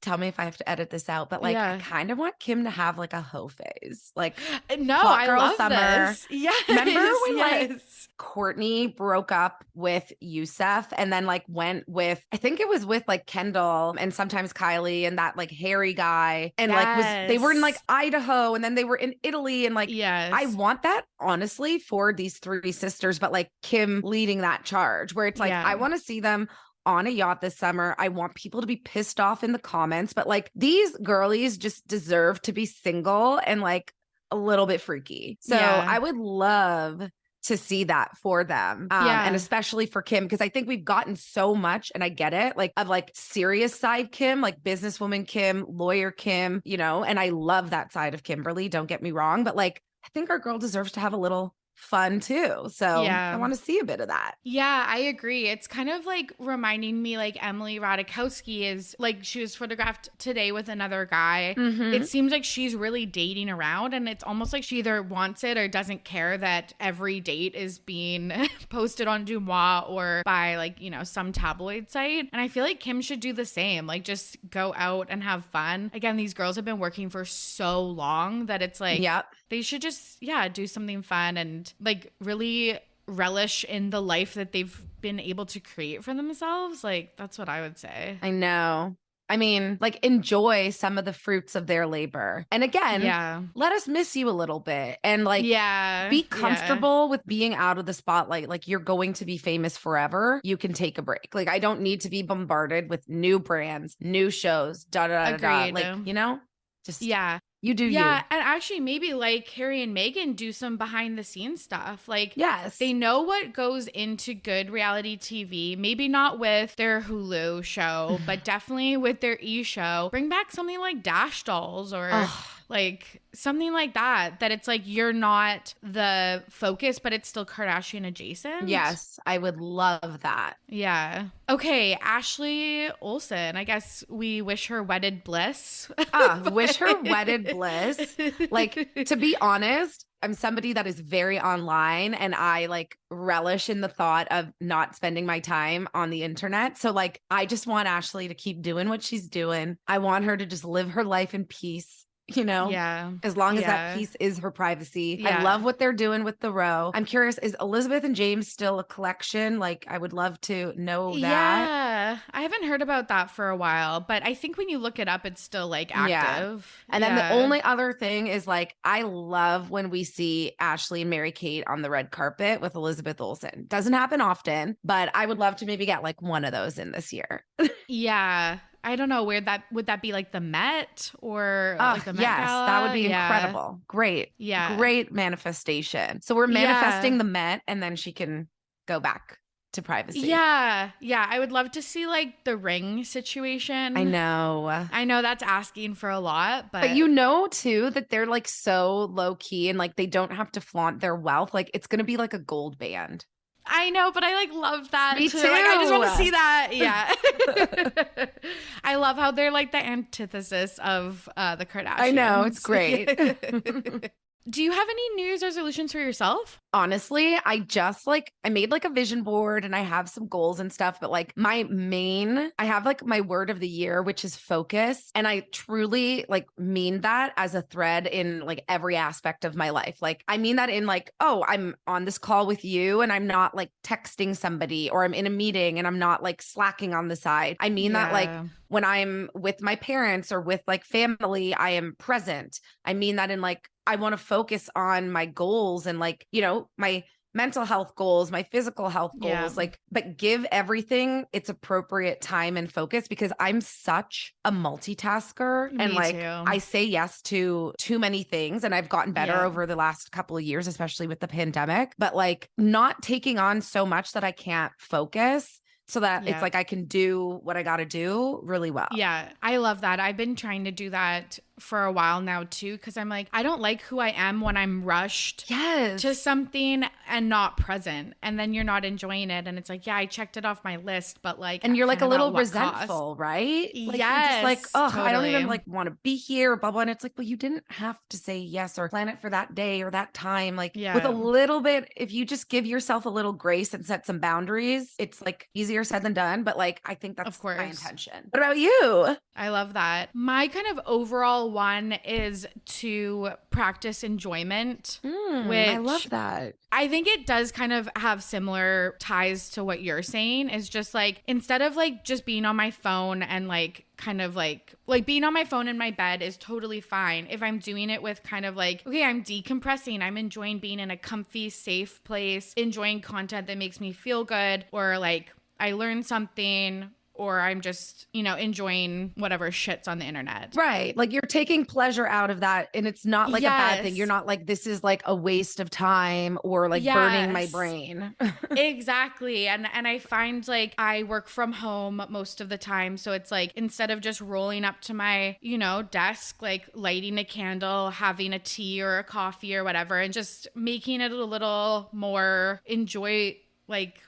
Tell me if I have to edit this out, but like, I kind of want Kim to have like a hoe phase. Like, no, hot girl I love summer. This. Yes. Remember when like Courtney broke up with Youssef and then like went with, I think it was with like Kendall and sometimes Kylie and that like hairy guy. And like they were in like Idaho and then they were in Italy and like, I want that honestly for these three sisters, but like Kim leading that charge where it's like, I want to see them on a yacht this summer. I want people to be pissed off in the comments, but like these girlies just deserve to be single and like a little bit freaky. So I would love to see that for them. And especially for Kim, because I think we've gotten so much, and I get it, like of like serious side Kim, like businesswoman Kim, lawyer Kim, you know, and I love that side of Kimberly, don't get me wrong, but like, I think our girl deserves to have a little fun too. So I want to see a bit of that. Yeah, I agree. It's kind of like reminding me like Emily Ratajkowski is like, she was photographed today with another guy. It seems like she's really dating around, and it's almost like she either wants it or doesn't care that every date is being posted on Dumois or by like, you know, some tabloid site. And I feel like Kim should do the same, like just go out and have fun. Again, these girls have been working for so long that it's like, they should just, do something fun and like really relish in the life that they've been able to create for themselves. Like, that's what I would say. I know. I mean, like, enjoy some of the fruits of their labor. And again, let us miss you a little bit and like, be comfortable with being out of the spotlight. Like, you're going to be famous forever. You can take a break. Like, I don't need to be bombarded with new brands, new shows, Like, you know, just, you do you. And actually maybe like Harry and Meghan do some behind the scenes stuff. Like, they know what goes into good reality TV. Maybe not with their Hulu show, but definitely with their show. Bring back something like Dash Dolls or like something like that it's like you're not the focus, but it's still Kardashian adjacent. Yes, I would love that. Yeah. Okay, Ashley Olsen. I guess we wish her wedded bliss. Wish her wedded bliss. Like, to be honest, I'm somebody that is very online and I like relish in the thought of not spending my time on the internet. So like, I just want Ashley to keep doing what she's doing. I want her to just live her life in peace. You know, as long as that piece is her privacy. I love what they're doing with the row. I'm curious, is Elizabeth and James still a collection? Like, I would love to know that. Yeah, I haven't heard about that for a while, but I think when you look it up, it's still like active. And then the only other thing is like, I love when we see Ashley and Mary Kate on the red carpet with Elizabeth Olsen. Doesn't happen often, but I would love to maybe get like one of those in this year. I don't know where would that be, like the Met or like the Met Gala? That would be incredible. Great. Great manifestation. So we're manifesting the Met and then she can go back to privacy. Yeah. I would love to see like the ring situation. I know that's asking for a lot, but you know too that they're like so low key and like they don't have to flaunt their wealth. Like, it's going to be like a gold band. I know, but I like love that Me too. too. Like, I just want to see that. Yeah. I love how they're like the antithesis of the Kardashians. I know, it's great. Do you have any New Year's resolutions for yourself? Honestly, I made like a vision board and I have some goals and stuff, but like I have like my word of the year, which is focus. And I truly like mean that as a thread in like every aspect of my life. Like, I mean that in like, oh, I'm on this call with you and I'm not like texting somebody, or I'm in a meeting and I'm not like slacking on the side. I mean that like when I'm with my parents or with like family, I am present. I mean that in like, I want to focus on my goals and like, you know, my mental health goals, my physical health goals, like, but give everything its appropriate time and focus, because I'm such a multitasker. Me and like, too. I say yes to too many things, and I've gotten better over the last couple of years, especially with the pandemic, but like not taking on so much that I can't focus, so that it's like I can do what I got to do really well. Yeah, I love that. I've been trying to do that for a while now too, because I'm like, I don't like who I am when I'm rushed to something and not present, and then you're not enjoying it, and it's like, yeah, I checked it off my list, but like, and you're like a little cost? resentful, right? Like, yes, you're just like, oh, totally. I don't even like want to be here, blah blah. And it's like, well, you didn't have to say yes or plan it for that day or that time. Like with a little bit, if you just give yourself a little grace and set some boundaries, it's like easier said than done. But like, I think that's my intention. What about you? I love that. My kind of overall one is to practice enjoyment, which I love that. I think it does kind of have similar ties to what you're saying, is just like, instead of like just being on my phone and like kind of like being on my phone in my bed is totally fine. If I'm doing it with kind of like, okay, I'm decompressing, I'm enjoying being in a comfy, safe place, enjoying content that makes me feel good, or like I learned something, or I'm just, you know, enjoying whatever shit's on the internet. Right. Like you're taking pleasure out of that. And it's not like a bad thing. You're not like, this is like a waste of time or like burning my brain. Exactly. And I find like I work from home most of the time. So it's like, instead of just rolling up to my, you know, desk, like lighting a candle, having a tea or a coffee or whatever, and just making it a little more like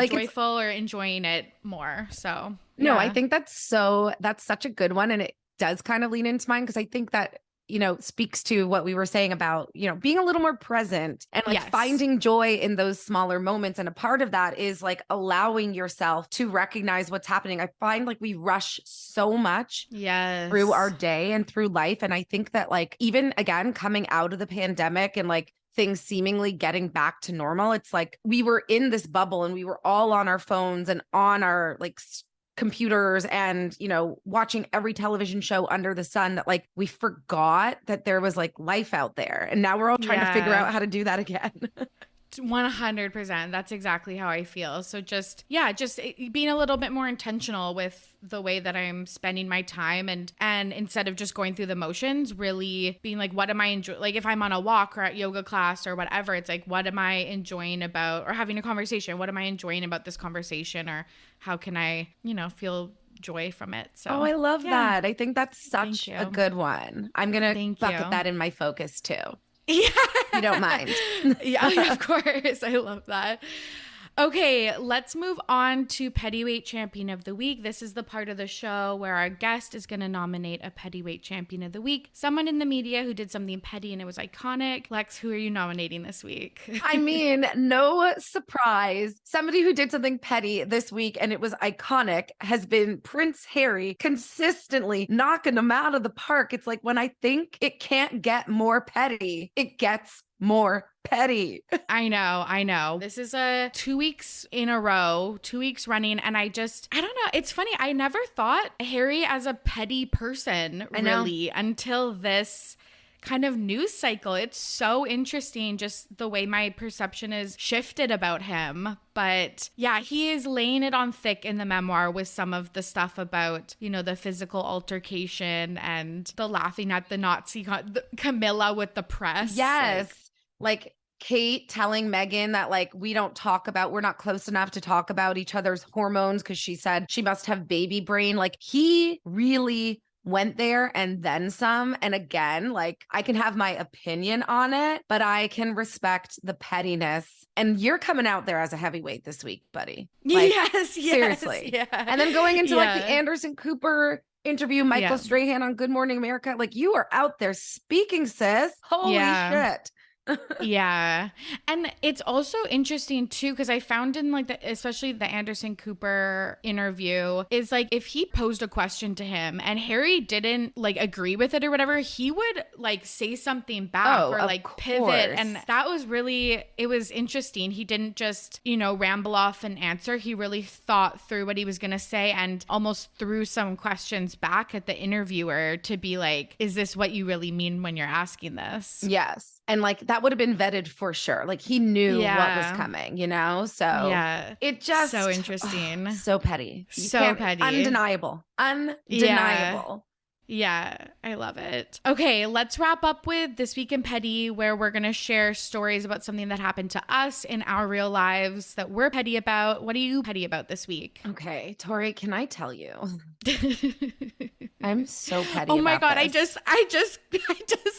joyful or enjoying it more. So no, I think that's such a good one. And it does kind of lean into mine, because I think that, you know, speaks to what we were saying about, you know, being a little more present and like finding joy in those smaller moments. And a part of that is like allowing yourself to recognize what's happening. I find like we rush so much through our day and through life. And I think that like, even again, coming out of the pandemic and like things seemingly getting back to normal, it's like we were in this bubble and we were all on our phones and on our like computers and, you know, watching every television show under the sun, that like we forgot that there was like life out there. And now we're all trying to figure out how to do that again. 100%. That's exactly how I feel. So just being a little bit more intentional with the way that I'm spending my time, and instead of just going through the motions, really being like, what am I enjoying? Like if I'm on a walk or at yoga class or whatever, it's like, what am I enjoying about, or having a conversation, what am I enjoying about this conversation, or how can I, you know, feel joy from it? So I love that. I think that's such a good one. I'm going to bucket that in my focus too. Yeah. You don't mind. Yeah, of course. I love that. Okay, let's move on to Pettyweight Champion of the Week. This is the part of the show where our guest is going to nominate a Pettyweight Champion of the Week, someone in the media who did something petty and it was iconic. Lex, who are you nominating this week? I mean, no surprise. Somebody who did something petty this week and it was iconic has been Prince Harry, consistently knocking them out of the park. It's like, when I think it can't get more petty, it gets more petty. I know. This is a 2 weeks in a row, 2 weeks running. And I don't know. It's funny. I never thought Harry as a petty person, really, until this kind of news cycle. It's so interesting, just the way my perception is shifted about him. But yeah, he is laying it on thick in the memoir with some of the stuff about, you know, the physical altercation and the laughing at the Nazi Camilla with the press. Yes. Like Kate telling Meghan that like, we're not close enough to talk about each other's hormones because she said she must have baby brain. Like he really went there and then some. And again, like I can have my opinion on it, but I can respect the pettiness. And you're coming out there as a heavyweight this week, buddy. Like, yes. Seriously. Yeah. And then going into like the Anderson Cooper interview, Michael Strahan on Good Morning America. Like you are out there speaking, sis. Holy shit. Yeah. And it's also interesting too, because I found in like especially the Anderson Cooper interview, is like if he posed a question to him and Harry didn't like agree with it or whatever, he would like say something back or like pivot. And that was it was interesting. He didn't just, you know, ramble off an answer. He really thought through what he was going to say and almost threw some questions back at the interviewer to be like, is this what you really mean when you're asking this? Yes. And like that would have been vetted for sure. Like he knew what was coming, you know? So it just so interesting. So petty. So petty. Undeniable. Yeah, I love it. Okay, let's wrap up with This Week in Petty, where we're going to share stories about something that happened to us in our real lives that we're petty about. What are you petty about this week? Okay, Torry, can I tell you? I'm so petty. Oh my about God. this. I just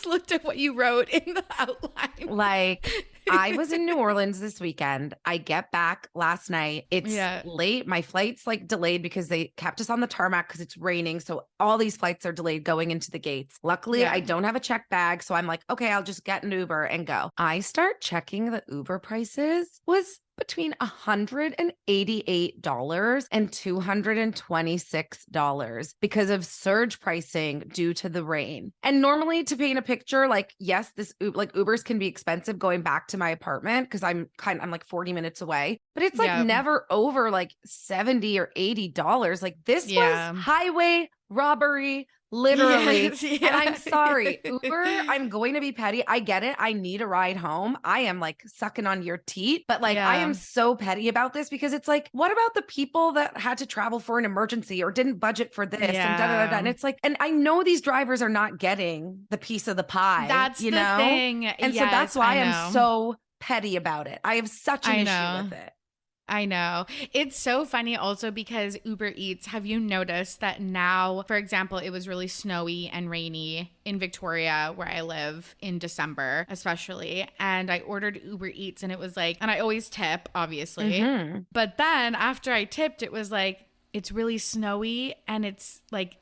looked at what you wrote in the outline. Like, I was in New Orleans this weekend. I get back last night. It's late. My flight's like delayed because they kept us on the tarmac because it's raining. So all these flights are delayed going into the gates. Luckily, I don't have a check bag. So I'm like, okay, I'll just get an Uber and go. I start checking the Uber prices. Was between $188 and $226 because of surge pricing due to the rain. And normally, to paint a picture, like, yes, Ubers can be expensive going back to my apartment because I'm like 40 minutes away, but it's like never over like $70 or $80. Like, this was highway robbery. Literally. And I'm sorry, Uber, I'm going to be petty. I get it. I need a ride home. I am like sucking on your teat, but like, I am so petty about this because it's like, what about the people that had to travel for an emergency or didn't budget for this and da-da-da-da. And it's like, and I know these drivers are not getting the piece of the pie. That's the thing. And so that's why I'm so petty about it. I have such an issue with it. I know. It's so funny also because Uber Eats, have you noticed that now, for example, it was really snowy and rainy in Victoria where I live in December, especially. And I ordered Uber Eats and it was like, and I always tip, obviously. But then after I tipped, it was like, it's really snowy and it's like,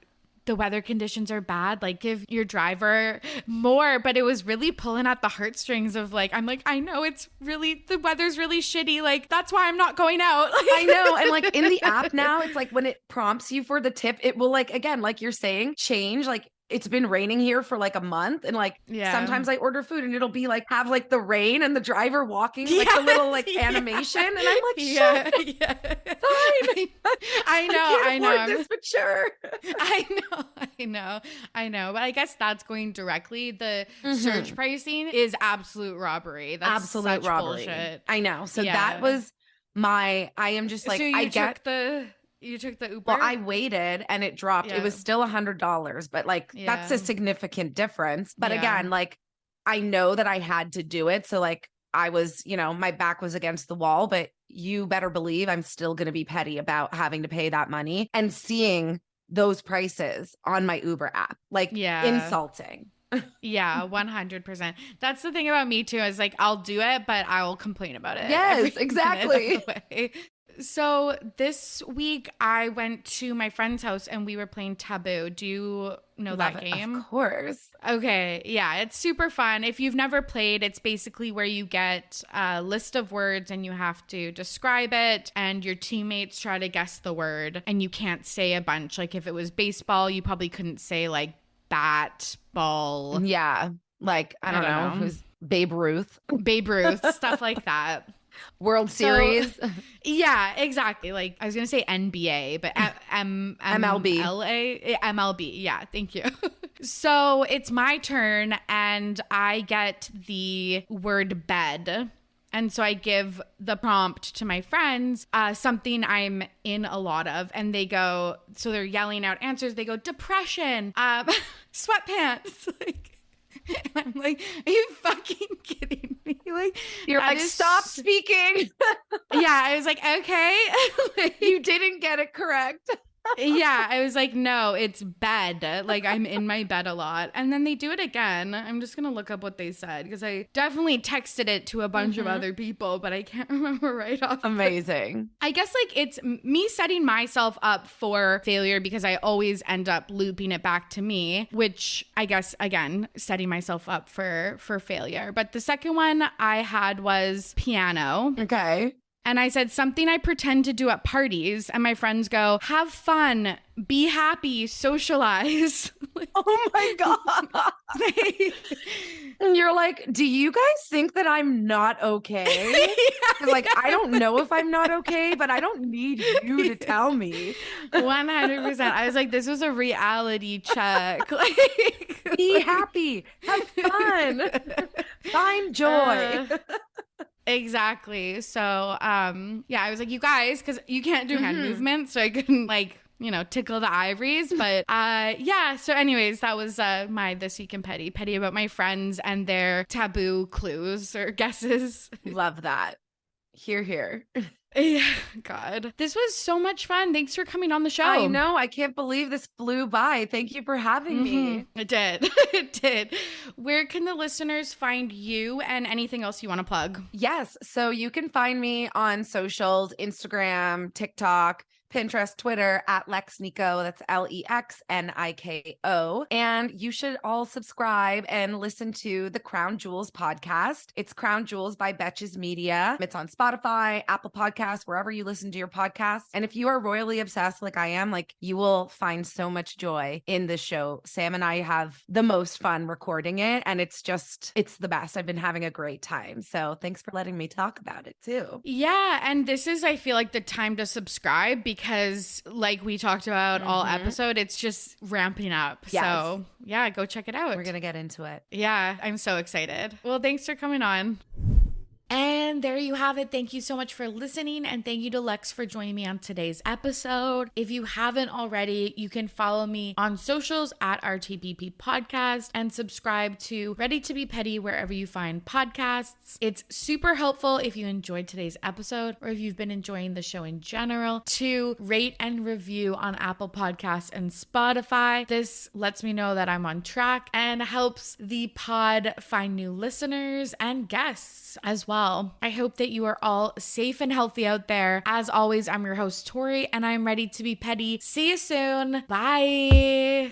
the weather conditions are bad, like give your driver more. But it was really pulling at the heartstrings of like, I'm like, I know it's really, the weather's really shitty. Like, that's why I'm not going out. I know. And like in the app now, it's like when it prompts you for the tip, it will like, again, like you're saying, change. Like, it's been raining here for like a month. And like, sometimes I order food and it'll be like, have like the rain and the driver walking, like the little like animation. And I'm like, fine. I know. This, but sure. I know. But I guess that's going directly. The surge pricing is absolute robbery. That's absolute robbery. Bullshit. I know. So that was I am just like, so you took the Uber? Well, I waited and it dropped. It was still $100, but like that's a significant difference. But again, like I know that I had to do it. So like I was, my back was against the wall, but you better believe I'm still going to be petty about having to pay that money and seeing those prices on my Uber app. Like insulting. Yeah, 100%. That's the thing about me too. Is like, I'll do it, but I will complain about it. Yes, exactly. So this week I went to my friend's house and we were playing Taboo. Do you know that game? Of course. Okay. Yeah, it's super fun. If you've never played, it's basically where you get a list of words and you have to describe it and your teammates try to guess the word and you can't say a bunch. Like if it was baseball, you probably couldn't say like bat, ball. Yeah. Like, I don't know. Who's Babe Ruth, stuff like that. World Series. Yeah, exactly. Like I was going to say NBA, but MLB. MLB. Yeah, thank you. So it's my turn and I get the word bed. And so I give the prompt to my friends, something I'm in a lot of. And they go, so they're yelling out answers. They go, depression, sweatpants. Like, and I'm like, are you fucking kidding me? Like, you're like, stop speaking. Yeah, I was like, okay. Like, you didn't get it correct. Yeah, I was like, no, it's bed. Like, I'm in my bed a lot. And then they do it again. I'm just going to look up what they said because I definitely texted it to a bunch of other people, but I can't remember right off. Amazing. I guess like it's me setting myself up for failure because I always end up looping it back to me, which I guess, again, setting myself up for failure. But the second one I had was piano. Okay. And I said something I pretend to do at parties. And my friends go, have fun, be happy, socialize. Oh my God. And you're like, do you guys think that I'm not okay? Yeah. Like, I don't know if I'm not okay, but I don't need you to tell me. 100%. I was like, this was a reality check. Like, be happy, have fun, find joy. Exactly. So, yeah, I was like, you guys, because you can't do hand movements, so I couldn't like, tickle the ivories. But yeah. So, anyways, that was my This Week in Petty about my friends and their taboo clues or guesses. Love that. Hear. Yeah, God. This was so much fun. Thanks for coming on the show. I know. I can't believe this flew by. Thank you for having me. It did. It did. Where can the listeners find you and anything else you want to plug? Yes. So you can find me on socials, Instagram, TikTok, Pinterest, Twitter at Lex Niko. That's LEXNIKO. And you should all subscribe and listen to the Crown Jewels podcast. It's Crown Jewels by Betches Media. It's on Spotify, Apple Podcasts, wherever you listen to your podcasts. And if you are royally obsessed like I am, like you will find so much joy in this show. Sam and I have the most fun recording it, and it's the best. I've been having a great time. So thanks for letting me talk about it too. Yeah. And this is, I feel like, the time to subscribe because, like we talked about all episode, it's just ramping up. Yes. So, yeah, go check it out. We're going to get into it. Yeah, I'm so excited. Well, thanks for coming on. And there you have it. Thank you so much for listening. And thank you to Lex for joining me on today's episode. If you haven't already, you can follow me on socials at RTPP Podcast and subscribe to Ready to Be Petty wherever you find podcasts. It's super helpful if you enjoyed today's episode or if you've been enjoying the show in general to rate and review on Apple Podcasts and Spotify. This lets me know that I'm on track and helps the pod find new listeners and guests as well. I hope that you are all safe and healthy out there. As always, I'm your host, Torry, and I'm ready to be petty. See you soon. Bye.